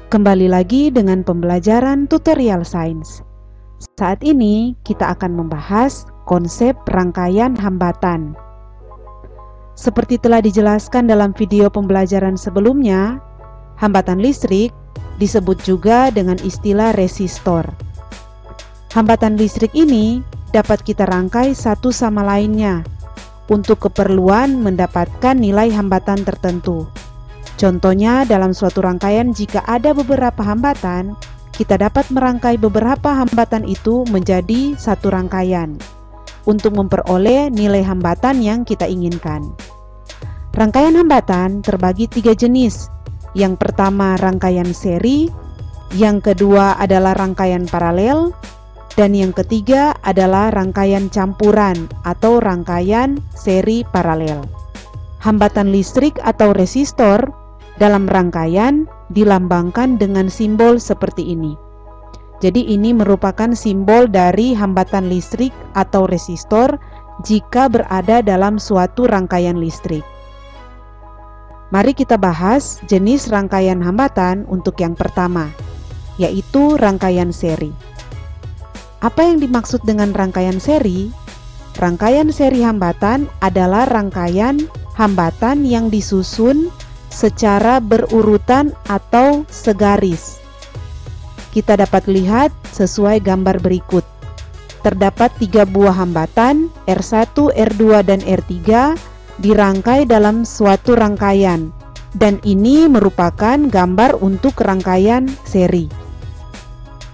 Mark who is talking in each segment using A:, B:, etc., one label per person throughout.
A: Kembali lagi dengan pembelajaran tutorial sains. Saat ini kita akan membahas konsep rangkaian hambatan. Seperti telah dijelaskan dalam video pembelajaran sebelumnya, hambatan listrik disebut juga dengan istilah resistor. Hambatan listrik ini dapat kita rangkai satu sama lainnya untuk keperluan mendapatkan nilai hambatan tertentu. Contohnya, dalam suatu rangkaian jika ada beberapa hambatan, kita dapat merangkai beberapa hambatan itu menjadi satu rangkaian untuk memperoleh nilai hambatan yang kita inginkan. Rangkaian hambatan terbagi 3 jenis. Yang pertama rangkaian seri, yang kedua adalah rangkaian paralel, dan yang ketiga adalah rangkaian campuran atau rangkaian seri paralel. Hambatan listrik atau resistor dalam rangkaian dilambangkan dengan simbol seperti ini. Jadi ini merupakan simbol dari hambatan listrik atau resistor jika berada dalam suatu rangkaian listrik. Mari kita bahas jenis rangkaian hambatan untuk yang pertama, yaitu rangkaian seri. Apa yang dimaksud dengan rangkaian seri? Rangkaian seri hambatan adalah rangkaian hambatan yang disusun secara berurutan atau segaris. Kita dapat lihat sesuai gambar berikut. Terdapat 3 buah hambatan R1, R2, dan R3 dirangkai dalam suatu rangkaian, dan ini merupakan gambar untuk rangkaian seri.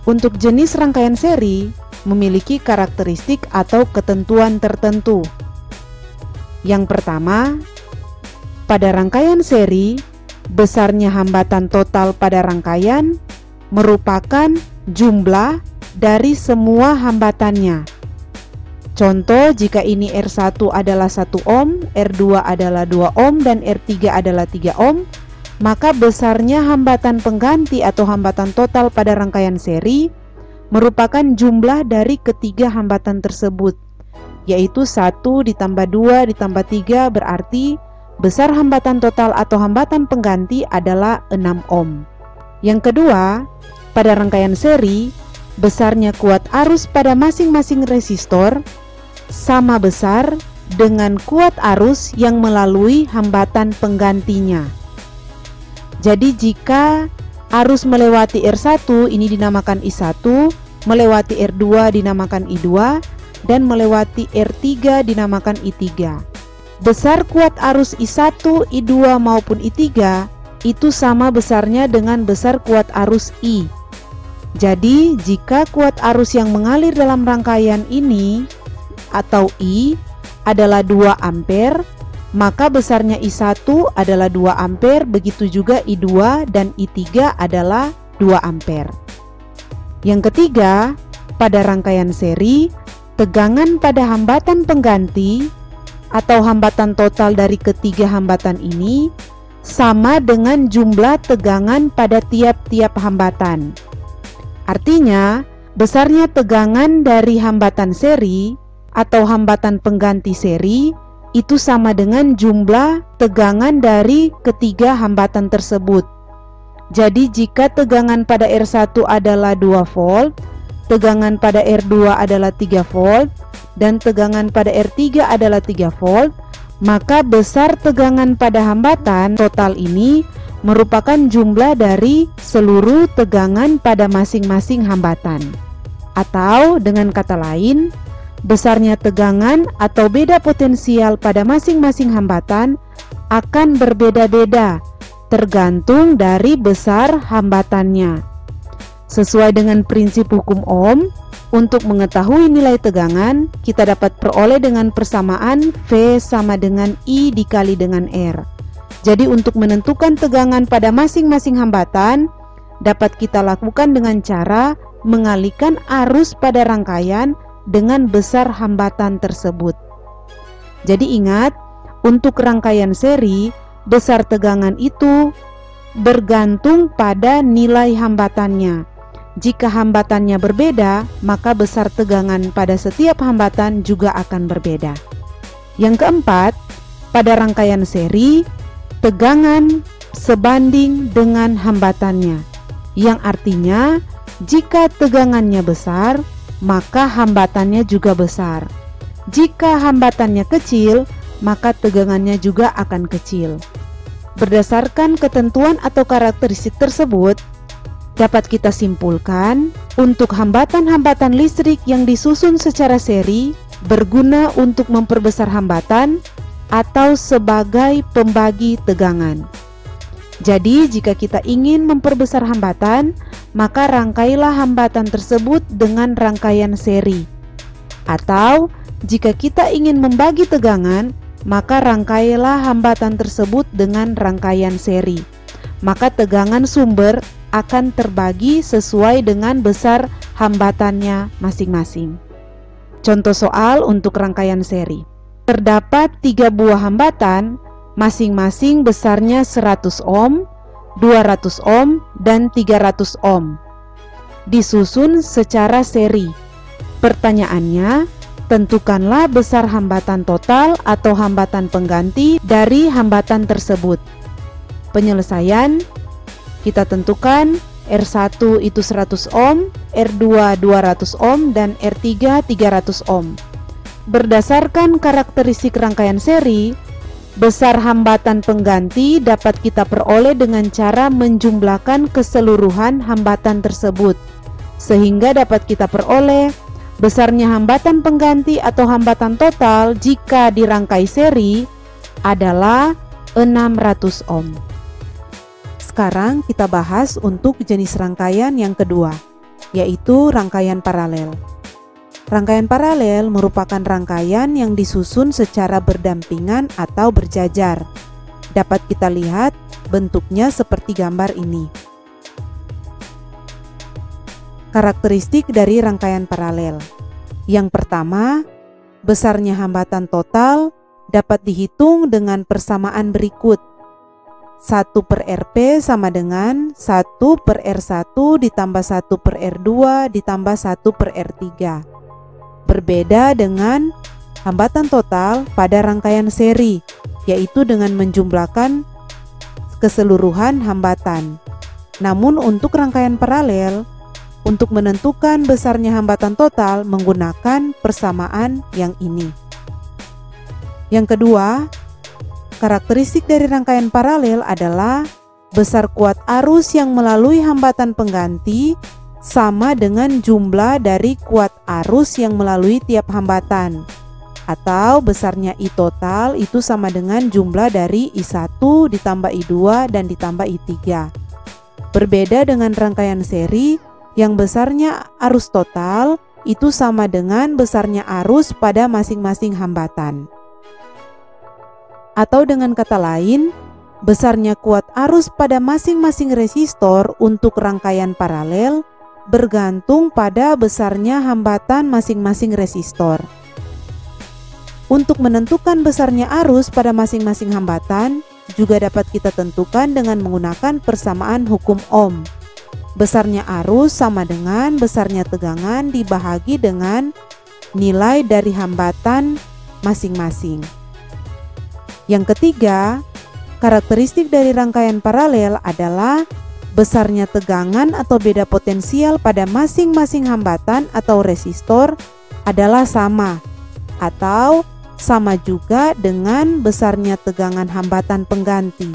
A: Untuk jenis rangkaian seri memiliki karakteristik atau ketentuan tertentu. Yang pertama, pada rangkaian seri, besarnya hambatan total pada rangkaian merupakan jumlah dari semua hambatannya. Contoh, jika ini R1 adalah 1 ohm, R2 adalah 2 ohm, dan R3 adalah 3 ohm, maka besarnya hambatan pengganti atau hambatan total pada rangkaian seri merupakan jumlah dari ketiga hambatan tersebut, yaitu 1 ditambah 2 ditambah 3 berarti besar hambatan total atau hambatan pengganti adalah 6 ohm. Yang kedua, pada rangkaian seri, besarnya kuat arus pada masing-masing resistor sama besar dengan kuat arus yang melalui hambatan penggantinya. Jadi jika arus melewati R1 ini dinamakan I1, melewati R2 dinamakan I2, dan melewati R3 dinamakan I3. Besar kuat arus I1, I2 maupun I3 itu sama besarnya dengan besar kuat arus I. Jadi jika kuat arus yang mengalir dalam rangkaian ini atau I adalah 2 ampere, maka besarnya I1 adalah 2 ampere, begitu juga I2 dan I3 adalah 2 ampere. Yang ketiga, pada rangkaian seri, tegangan pada hambatan pengganti atau hambatan total dari ketiga hambatan ini sama dengan jumlah tegangan pada tiap-tiap hambatan. Artinya, besarnya tegangan dari hambatan seri atau hambatan pengganti seri itu sama dengan jumlah tegangan dari ketiga hambatan tersebut. Jadi jika tegangan pada R1 adalah 2 volt, tegangan pada R2 adalah 3 volt, dan tegangan pada R3 adalah 3 volt, maka besar tegangan pada hambatan total ini merupakan jumlah dari seluruh tegangan pada masing-masing hambatan. Atau dengan kata lain, besarnya tegangan atau beda potensial pada masing-masing hambatan akan berbeda-beda tergantung dari besar hambatannya. Sesuai dengan prinsip hukum Ohm, untuk mengetahui nilai tegangan, kita dapat peroleh dengan persamaan V sama dengan I dikali dengan R. Jadi untuk menentukan tegangan pada masing-masing hambatan, dapat kita lakukan dengan cara mengalihkan arus pada rangkaian dengan besar hambatan tersebut. Jadi ingat, untuk rangkaian seri, besar tegangan itu bergantung pada nilai hambatannya. Jika hambatannya berbeda, maka besar tegangan pada setiap hambatan juga akan berbeda. Yang keempat, pada rangkaian seri, tegangan sebanding dengan hambatannya. yang artinya jika tegangannya besar, maka hambatannya juga besar. Jika hambatannya kecil, maka tegangannya juga akan kecil. Berdasarkan ketentuan atau karakteristik tersebut, dapat kita simpulkan untuk hambatan-hambatan listrik yang disusun secara seri berguna untuk memperbesar hambatan atau sebagai pembagi tegangan. Jadi, jika kita ingin memperbesar hambatan, maka rangkailah hambatan tersebut dengan rangkaian seri. Atau, jika kita ingin membagi tegangan, maka rangkailah hambatan tersebut dengan rangkaian seri. Maka tegangan sumber akan terbagi sesuai dengan besar hambatannya masing-masing. Contoh soal untuk rangkaian seri. Terdapat 3 buah hambatan, masing-masing besarnya 100 ohm, 200 ohm, dan 300 ohm. Disusun secara seri. Pertanyaannya, tentukanlah besar hambatan total atau hambatan pengganti dari hambatan tersebut. Penyelesaian, kita tentukan R1 itu 100 ohm, R2 200 ohm, dan R3 300 ohm. Berdasarkan karakteristik rangkaian seri, besar hambatan pengganti dapat kita peroleh dengan cara menjumlahkan keseluruhan hambatan tersebut, sehingga dapat kita peroleh besarnya hambatan pengganti atau hambatan total jika dirangkai seri adalah 600 ohm. Sekarang kita bahas untuk jenis rangkaian yang kedua, yaitu rangkaian paralel. Rangkaian paralel merupakan rangkaian yang disusun secara berdampingan atau berjajar. Dapat kita lihat bentuknya seperti gambar ini. Karakteristik dari rangkaian paralel. Yang pertama, besarnya hambatan total dapat dihitung dengan persamaan berikut. 1/Rp sama dengan 1/R1 ditambah 1/R2 ditambah 1/R3. Berbeda dengan hambatan total pada rangkaian seri, yaitu dengan menjumlahkan keseluruhan hambatan. Namun untuk rangkaian paralel, untuk menentukan besarnya hambatan total menggunakan persamaan yang ini. Yang kedua, karakteristik dari rangkaian paralel adalah besar kuat arus yang melalui hambatan pengganti sama dengan jumlah dari kuat arus yang melalui tiap hambatan, atau besarnya I total itu sama dengan jumlah dari I1 ditambah I2 dan ditambah I3. Berbeda dengan rangkaian seri yang besarnya arus total itu sama dengan besarnya arus pada masing-masing hambatan. Atau dengan kata lain, besarnya kuat arus pada masing-masing resistor untuk rangkaian paralel bergantung pada besarnya hambatan masing-masing resistor. Untuk menentukan besarnya arus pada masing-masing hambatan juga dapat kita tentukan dengan menggunakan persamaan hukum Ohm. Besarnya arus sama dengan besarnya tegangan dibahagi dengan nilai dari hambatan masing-masing. Yang ketiga, karakteristik dari rangkaian paralel adalah besarnya tegangan atau beda potensial pada masing-masing hambatan atau resistor adalah sama atau sama juga dengan besarnya tegangan hambatan pengganti.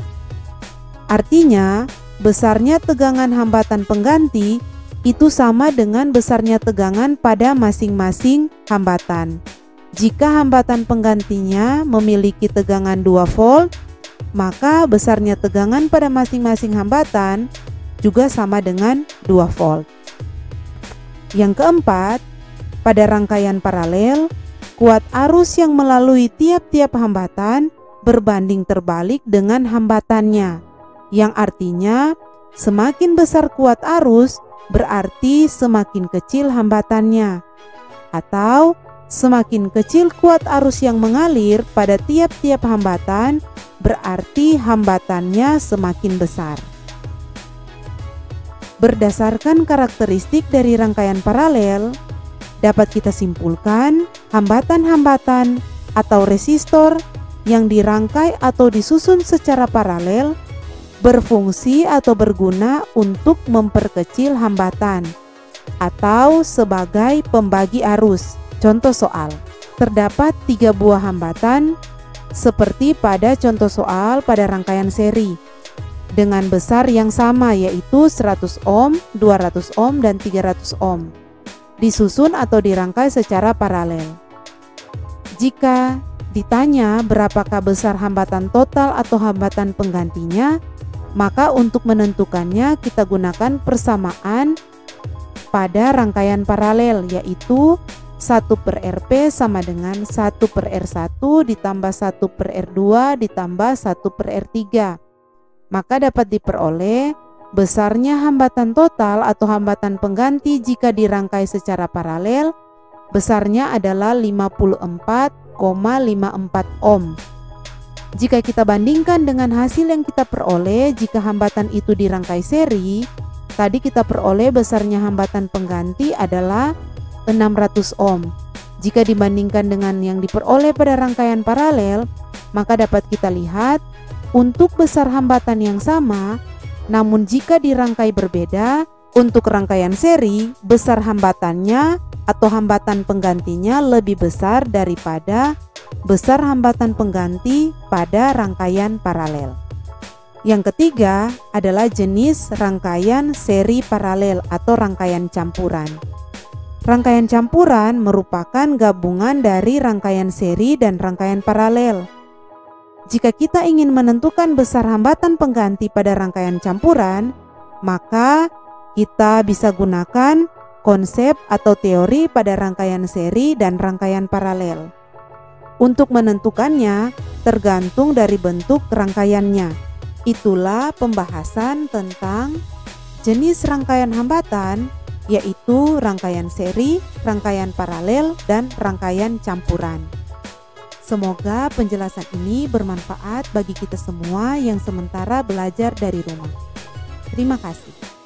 A: Artinya, besarnya tegangan hambatan pengganti itu sama dengan besarnya tegangan pada masing-masing hambatan. Jika hambatan penggantinya memiliki tegangan 2 volt, maka besarnya tegangan pada masing-masing hambatan juga sama dengan 2 volt. Yang keempat, pada rangkaian paralel, kuat arus yang melalui tiap-tiap hambatan berbanding terbalik dengan hambatannya, yang artinya semakin besar kuat arus berarti semakin kecil hambatannya, atau semakin kecil kuat arus yang mengalir pada tiap-tiap hambatan berarti hambatannya semakin besar. Berdasarkan karakteristik dari rangkaian paralel, dapat kita simpulkan hambatan-hambatan atau resistor yang dirangkai atau disusun secara paralel berfungsi atau berguna untuk memperkecil hambatan, atau sebagai pembagi arus. Contoh soal, terdapat 3 buah hambatan seperti pada contoh soal pada rangkaian seri dengan besar yang sama, yaitu 100 ohm, 200 ohm, dan 300 ohm, disusun atau dirangkai secara paralel. Jika ditanya berapakah besar hambatan total atau hambatan penggantinya, maka untuk menentukannya kita gunakan persamaan pada rangkaian paralel, yaitu 1/Rp sama dengan 1/R1 ditambah 1/R2 ditambah 1/R3. Maka dapat diperoleh besarnya hambatan total atau hambatan pengganti jika dirangkai secara paralel, besarnya adalah 54,54 ohm. Jika kita bandingkan dengan hasil yang kita peroleh jika hambatan itu dirangkai seri, tadi kita peroleh besarnya hambatan pengganti adalah 600 ohm. Jika dibandingkan dengan yang diperoleh pada rangkaian paralel, maka dapat kita lihat untuk besar hambatan yang sama, namun jika dirangkai berbeda, untuk rangkaian seri, besar hambatannya atau hambatan penggantinya lebih besar daripada besar hambatan pengganti pada rangkaian paralel. Yang ketiga adalah jenis rangkaian seri paralel atau rangkaian campuran. Rangkaian campuran merupakan gabungan dari rangkaian seri dan rangkaian paralel. Jika kita ingin menentukan besar hambatan pengganti pada rangkaian campuran, maka kita bisa gunakan konsep atau teori pada rangkaian seri dan rangkaian paralel. Untuk menentukannya tergantung dari bentuk rangkaiannya. Itulah pembahasan tentang jenis rangkaian hambatan, yaitu rangkaian seri, rangkaian paralel, dan rangkaian campuran. Semoga penjelasan ini bermanfaat bagi kita semua yang sementara belajar dari rumah. Terima kasih.